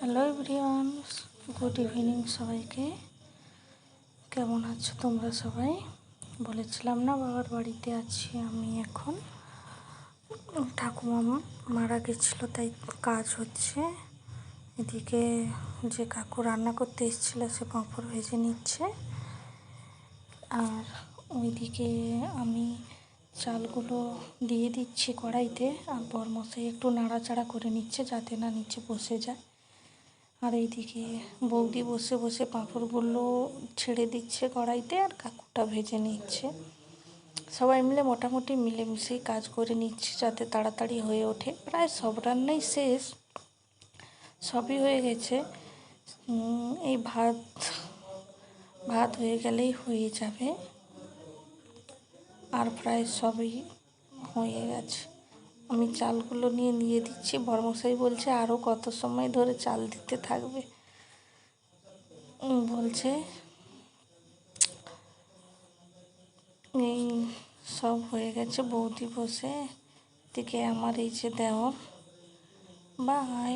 Hello everyone, good evening সবাইকে। কেমন আছো তোমরা সবাই? বলেছিলাম না বাবার বাড়িতে আছি আমি এখন। ঠাকুমা মারা গেছিলো, তাই কাজ হচ্ছে। এদিকে যে কাকু রান্না করতে এসেছিলো সে পাঁপড় ভেজে নিচ্ছে, আর ওইদিকে আমি চালগুলো দিয়ে দিচ্ছি কড়াইতে, আর বরমশাই একটু নাড়াচাড়া করে নিচ্ছে যাতে না নিচে বসে যায়। আর এইদিকে বৌদি বসে বসে পাঁপড়গুলো ছেড়ে দিচ্ছে কড়াইতে, আর কাকুটা ভেজে নিচ্ছে। সবাই মিলে মোটামুটি মিলেমিশেই কাজ করে নিচ্ছি যাতে তাড়াতাড়ি হয়ে ওঠে। প্রায় সব রান্নাই শেষ, সবই হয়ে গেছে। এই ভাত হয়ে গেলেই হয়ে যাবে, আর প্রায় সবই হয়ে গেছে। আমি চালগুলো নিয়ে দিচ্ছি। বড়মশাই বলছে আরও কত সময় ধরে চাল দিতে থাকবে, বলছে। এই সব হয়ে গেছে। বৌদি বসে, দিকে আমার এই যে দেওর। বাই।